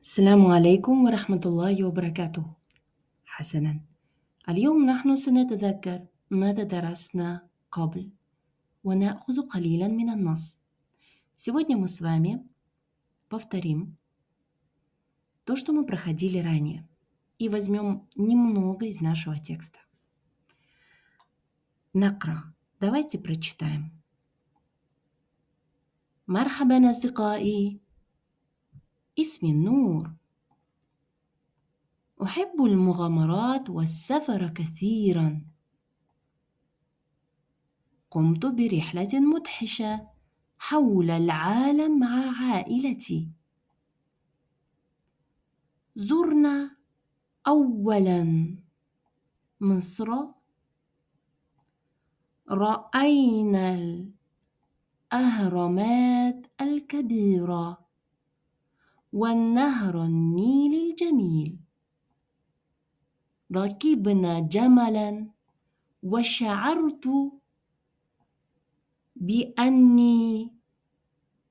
السلام عليكم ورحمة الله وبركاته. حسناً، اليوم نحن سنتذكر ماذا درسنا قبل ونأخذ قليلاً من النص. Сегодня мы с вами повторим то, что мы проходили ранее, и возьмем немного из нашего текста. نقرأ. Давайте прочитаем. مرحباً أصدقائي. اسمي نور. أحب المغامرات والسفر كثيراً. قمت برحلة مدهشة حول العالم مع عائلتي. زرنا أولاً مصر. رأينا الأهرامات الكبيرة والنهر النيل الجميل. ركبنا جملاً وشعرت بأني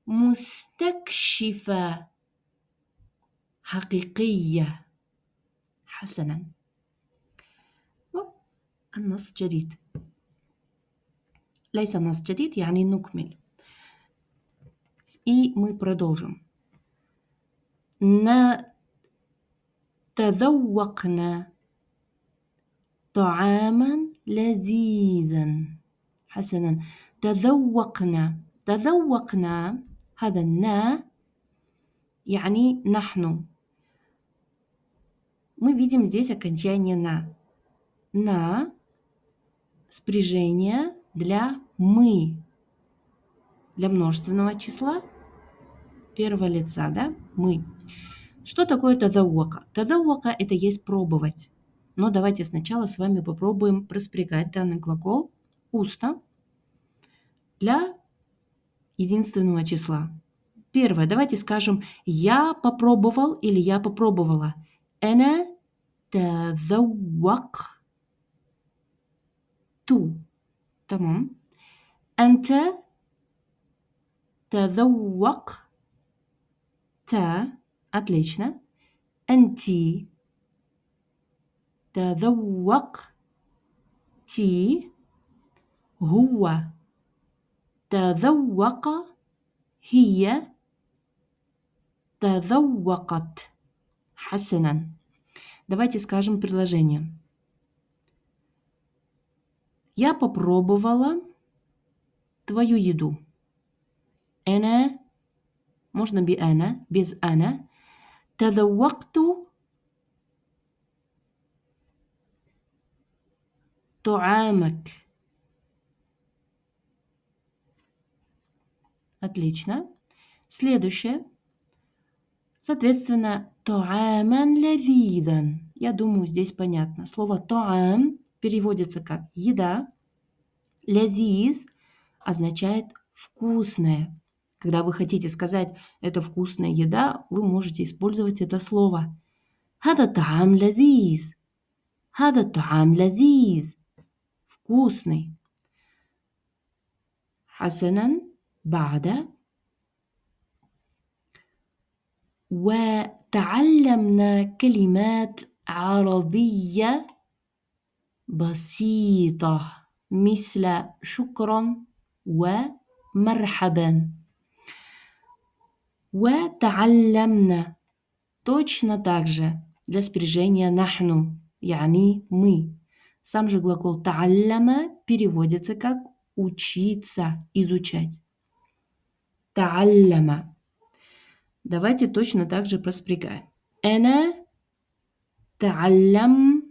مستكشفة حقيقية. حسناً. النص جديد. ليس نص جديد يعني نكمل. И мы продолжим. تذوقنا طعاماً لذيذاً. حسناً. تذوقنا هذا يعني نحن. Мы видим здесь окончание на спряжение для мы, для множественного числа первого лица, да? Мы. Что такое тазауака? Тазауака – это есть пробовать. Но давайте сначала с вами попробуем проспрягать данный глагол устно для единственного числа. Первое. Давайте скажем «я попробовал» или «я попробовала». أنا تذوقت. تمام. أنت تذوقت. Отлично. أنت تذوقتِ. هو تذوق. هي تذوقت. حسناً. Давайте скажем предложение. Я попробовала твою еду. أنا, можно بأنا, без أنا. تذوقت طعامك. Отлично. Следующее. Соответственно, طعاماً لذيذاً. Я думаю, здесь понятно. Слово طعام переводится как еда. لذيذ означает вкусное. Когда вы хотите сказать «это вкусная еда», вы можете использовать это слово. هذا طعام لذيذ. هذا طعام لذيذ. Вкусный. حسناً. بعد وتعلمنا كلمات عربية بسيطة مثل شكراً ومرحباً. وتعلمنا точно так же для спряжения نحن, يعني мы. Сам же глагол تعلم переводится как учиться, изучать. تعلم. Давайте точно так же проспрягаем. أنا تعلمت.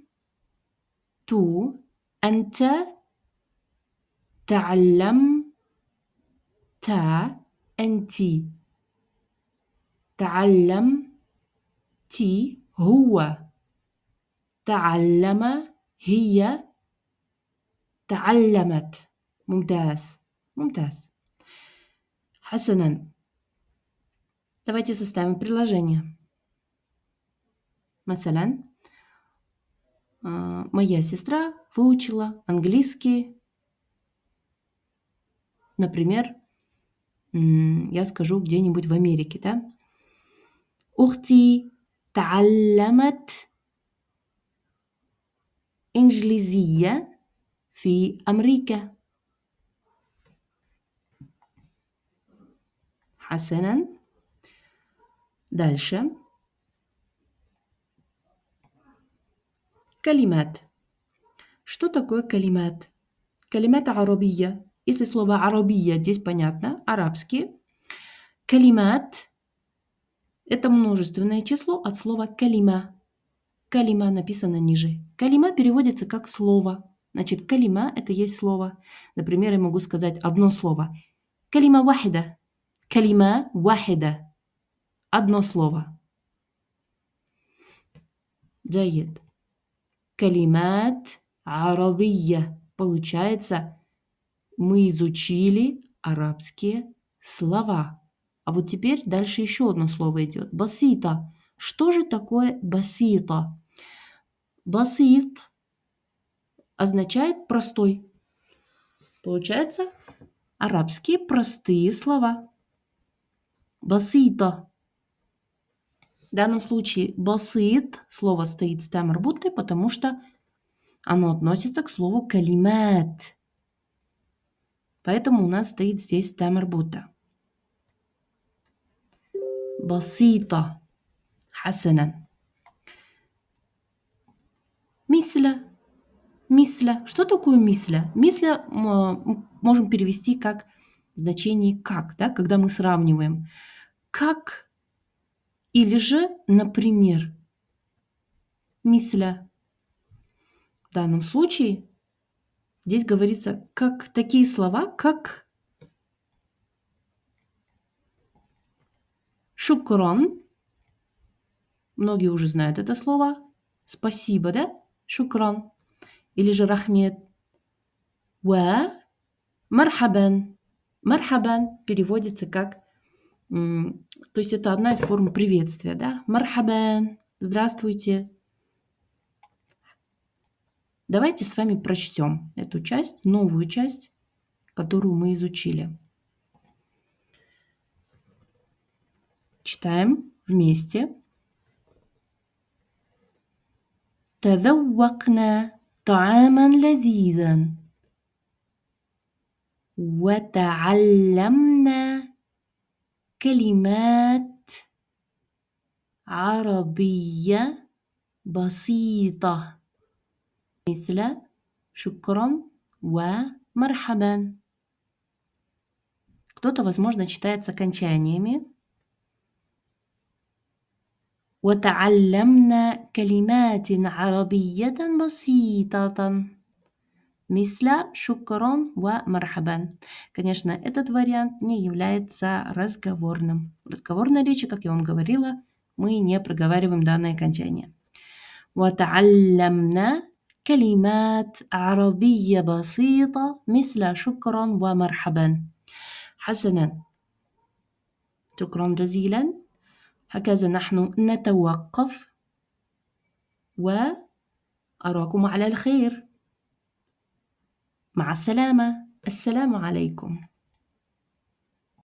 أنت تعلمت. أنت تعلمت. هو تعلم. هي تعلمت. ممتاز. ممتاز. حسناً. Давайте составим предложение. مثلا, моя сестра выучила английский. Например, я скажу где-нибудь в Америке, да? أختي تعلمت إنجليزية في أمريكا. حسنا. دальше. كلمات. Что такое калимат? Калимат арабия. Если слово арабия, здесь понятно, арабский. Калимат – это множественное число от слова калима. Калима написано ниже. Калима переводится как слово. Значит, калима – это есть слово. Например, я могу сказать одно слово. Калима вахида. Калима вахида. Одно слово. Джайед. Калимат арабия. Получается, мы изучили арабские слова. А вот теперь дальше еще одно слово идет. Басита. Что же такое басита? Басит означает простой. Получается, арабские простые слова. Басита. В данном случае басит слово стоит с там марбутой, потому что оно относится к слову калимат. Поэтому у нас стоит здесь там марбута. Басита. Хасана. Мисля. Мисля. Что такое мисля? Мисля можем перевести как значение как, да, когда мы сравниваем. Как или же, например, мисля. В данном случае здесь говорится как такие слова, как шукран. Многие уже знают это слово. Спасибо, да? Шукран. Или же рахмет. Ва мархабан. Мархабан переводится как... то есть это одна из форм приветствия, да? Мархабан. Здравствуйте. Давайте с вами прочтем эту часть, новую часть, которую мы изучили. Читаем вместе. تذوقنا طعاما لذيذا وتعلمنا كلمات عربية بسيطة مثل شكرا ومرحبا. Кто-то, возможно, читает с окончаниями. وتعلمنا كلمات عربية بسيطة مثل شكرا ومرحبا. Конечно, этот вариант не является разговорным. В разговорной речи, как я вам говорила, мы не проговариваем данное окончание. وتعلمنا كلمات عربية بسيطة مثل شكرا ومرحبا. حسنا. شكرا جزيلا. هكذا نحن نتوقف وأراكم على الخير. مع السلامة. السلام عليكم.